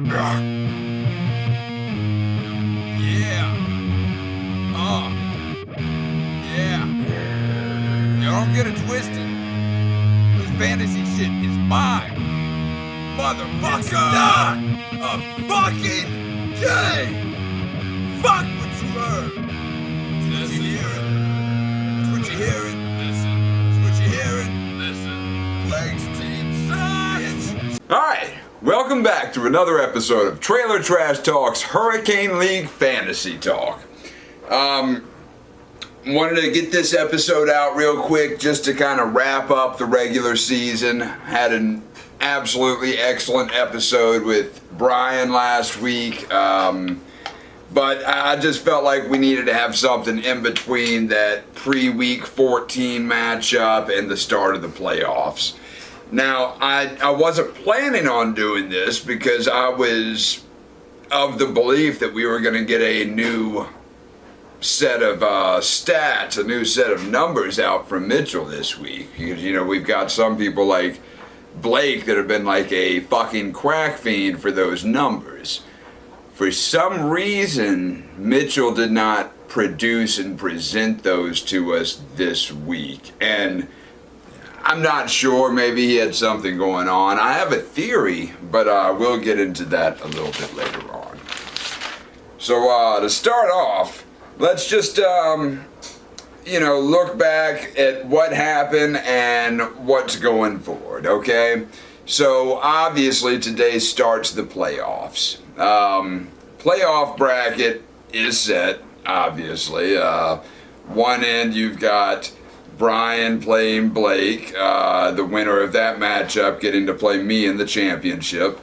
Yeah. Yeah. You don't get it twisted. This fantasy shit is mine. Motherfucker! It's not a fucking game! Fuck what you heard! It's what you hearing. It's what you hearing. Listen. It's what you hearing. Listen. Blake's team sucks! Alright, welcome back to another episode of Trailer Trash Talk's Hurricane League Fantasy Talk. Wanted to get this episode out real quick just to kind of wrap up the regular season. Had an absolutely excellent episode with Brian last week, but I just felt like we needed to have something in between that pre-week 14 matchup and the start of the playoffs. Now, I wasn't planning on doing this because I was of the belief that we were going to get a new set of stats, a new set of numbers out from Mitchell this week. Because, you know, we've got some people like Blake that have been like a fucking quack fiend for those numbers. For some reason, Mitchell did not produce and present those to us this week. And I'm not sure, maybe he had something going on. I have a theory, but we'll get into that a little bit later on. So to start off, let's just, look back at what happened and what's going forward, okay? So, obviously, today starts the playoffs. Playoff bracket is set, obviously. One end, you've got Brian playing Blake, the winner of that matchup getting to play me in the championship.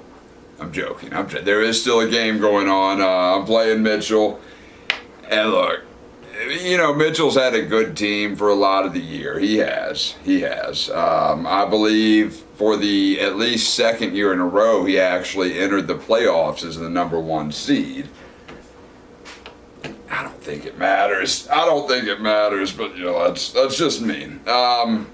I'm joking. There is still a game going on. I'm playing Mitchell. And look, you know, Mitchell's had a good team for a lot of the year. He has. I believe for the at least second year in a row, he actually entered the playoffs as the number one seed. I don't think it matters, but you know, that's just me. And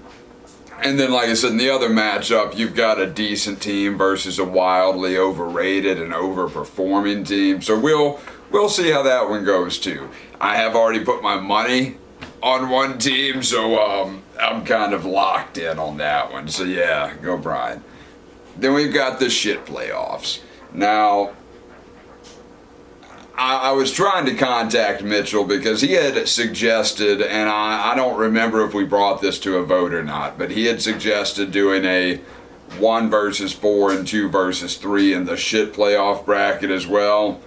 then, like I said, in the other matchup, you've got a decent team versus a wildly overrated and overperforming team. So we'll see how that one goes too. I have already put my money on one team, so I'm kind of locked in on that one. So yeah, go Brian. Then we've got the shit playoffs. Now, I was trying to contact Mitchell because he had suggested, and I don't remember if we brought this to a vote or not, but he had suggested doing a 1 versus 4 and 2 versus 3 in the shit playoff bracket as well.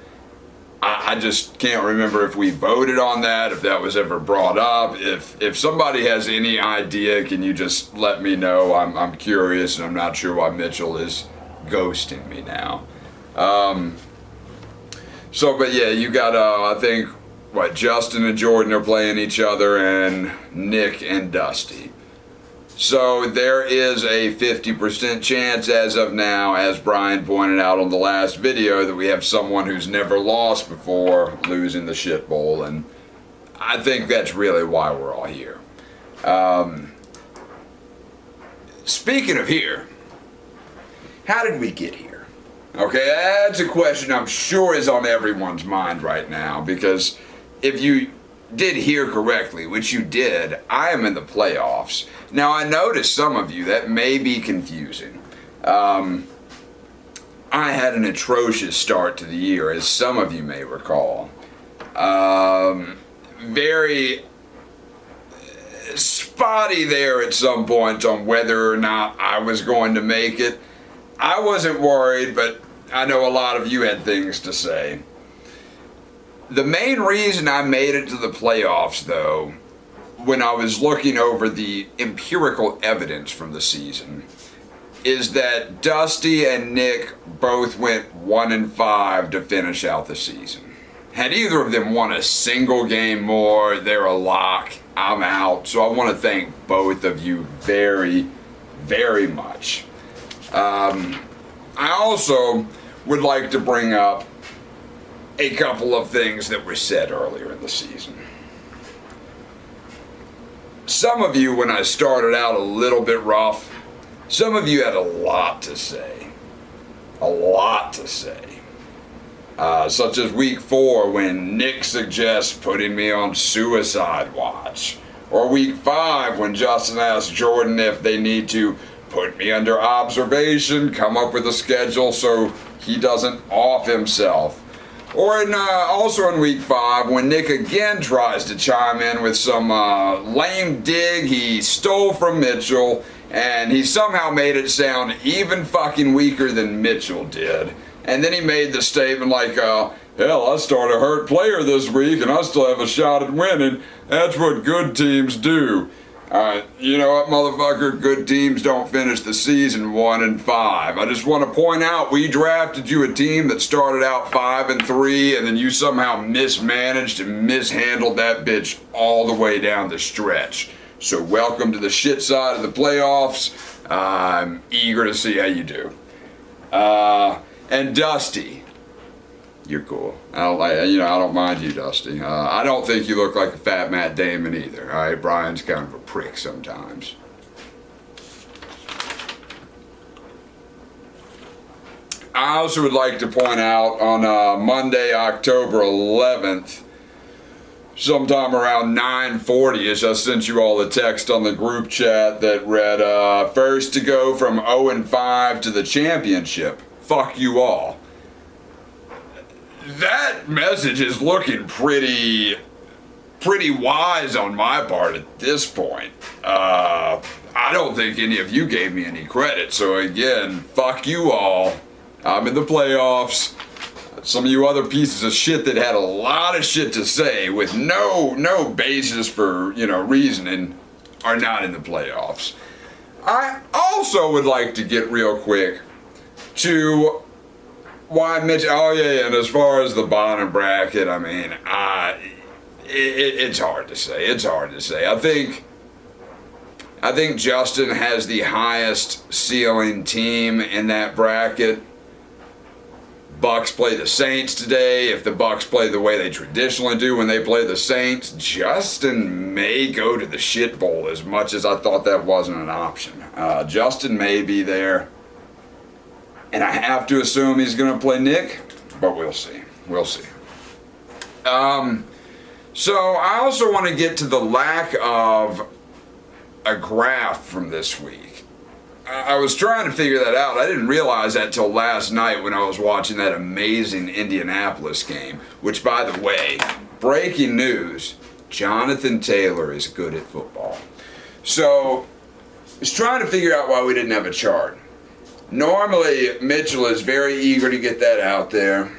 I just can't remember if we voted on that, if that was ever brought up. If somebody has any idea, can you just let me know? I'm curious, and I'm not sure why Mitchell is ghosting me now. But yeah, you got, I think, Justin and Jordan are playing each other, and Nick and Dusty. So there is a 50% chance as of now, as Brian pointed out on the last video, that we have someone who's never lost before losing the shit bowl, and I think that's really why we're all here. Speaking of here, how did we get here? Okay, that's a question I'm sure is on everyone's mind right now, because if you did hear correctly, which you did, I am in the playoffs. Now, I noticed some of you, that may be confusing. I had an atrocious start to the year, as some of you may recall. Very spotty there at some point on whether or not I was going to make it. I wasn't worried, but I know a lot of you had things to say. The main reason I made it to the playoffs, though, when I was looking over the empirical evidence from the season, is that Dusty and Nick both went 1-5 to finish out the season. Had either of them won a single game more, they're a lock. I'm out. So I want to thank both of you very, very much. I also would like to bring up a couple of things that were said earlier in the season. Some of you, when I started out a little bit rough, some of you had a lot to say. A lot to say. Such as week 4 when Nick suggests putting me on suicide watch. Or week 5 when Justin asks Jordan if they need to put me under observation, come up with a schedule so he doesn't off himself. Or also in week 5 when Nick again tries to chime in with some lame dig he stole from Mitchell, and he somehow made it sound even fucking weaker than Mitchell did. And then he made the statement like, hell, I started a hurt player this week and I still have a shot at winning. That's what good teams do. You know what, motherfucker? Good teams don't finish the season 1-5. I just want to point out we drafted you a team that started out 5-3, and then you somehow mismanaged and mishandled that bitch all the way down the stretch. So welcome to the shit side of the playoffs. I'm eager to see how you do. And Dusty, you're cool. I don't mind you, Dusty. I don't think you look like a fat Matt Damon either. All right, Brian's kind of a prick sometimes. I also would like to point out on Monday, October 11th, sometime around 9:40ish, I sent you all a text on the group chat that read, first to go from 0-5 to the championship. Fuck you all. That message is looking pretty wise on my part at this point. I don't think any of you gave me any credit, so again, fuck you all. I'm in the playoffs. Some of you other pieces of shit that had a lot of shit to say with no basis for, reasoning are not in the playoffs. I also would like to get real quick to why Mitch, and as far as the bottom bracket, I mean, it's hard to say. It's hard to say. I think Justin has the highest ceiling team in that bracket. Bucks play the Saints today. If the Bucks play the way they traditionally do when they play the Saints, Justin may go to the shit bowl, as much as I thought that wasn't an option. Justin may be there. And I have to assume he's going to play Nick, but we'll see. We'll see. So I also want to get to the lack of a graph from this week. I was trying to figure that out. I didn't realize that till last night when I was watching that amazing Indianapolis game, which, by the way, breaking news, Jonathan Taylor is good at football. So I was trying to figure out why we didn't have a chart. Normally, Mitchell is very eager to get that out there.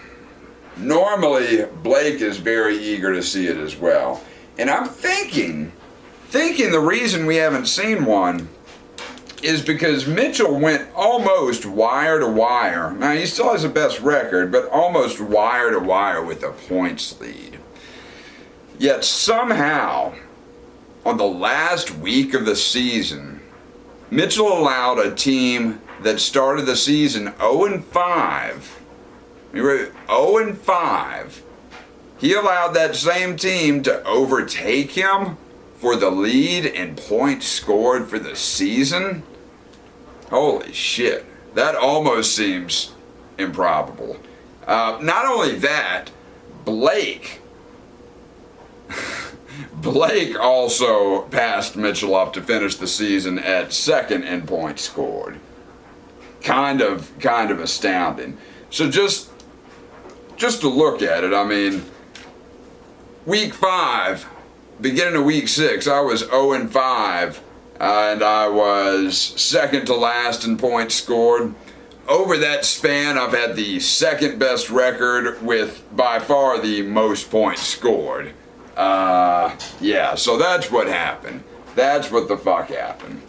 Normally, Blake is very eager to see it as well. And I'm thinking the reason we haven't seen one is because Mitchell went almost wire to wire. Now, he still has the best record, but almost wire to wire with a points lead. Yet somehow, on the last week of the season, Mitchell allowed a team that started the season 0-5. 0-5. He allowed that same team to overtake him for the lead in points scored for the season. Holy shit. That almost seems improbable. Not only that, Blake also passed Mitchell up to finish the season at second in points scored. Kind of astounding. So just to look at it, I mean, week 5, beginning of week 6, I was 0-5, and I was second to last in points scored. Over that span, I've had the second best record with by far the most points scored. So that's what happened. That's what the fuck happened.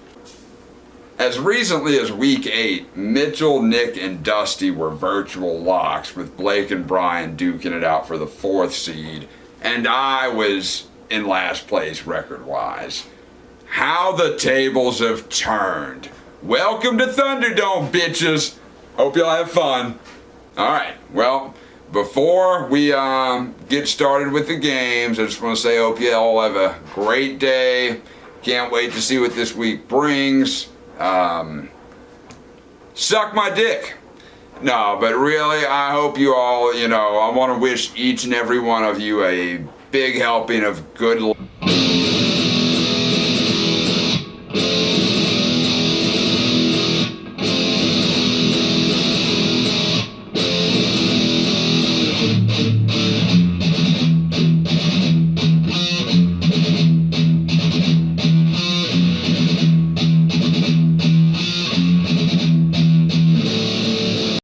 As recently as week 8, Mitchell, Nick, and Dusty were virtual locks, with Blake and Brian duking it out for the 4th seed, and I was in last place record-wise. How the tables have turned. Welcome to Thunderdome, bitches. Hope y'all have fun. Alright, well, before we get started with the games, I just want to say hope you all have a great day. Can't wait to see what this week brings. Suck my dick. No, but really, I hope you all, I want to wish each and every one of you a big helping of good luck.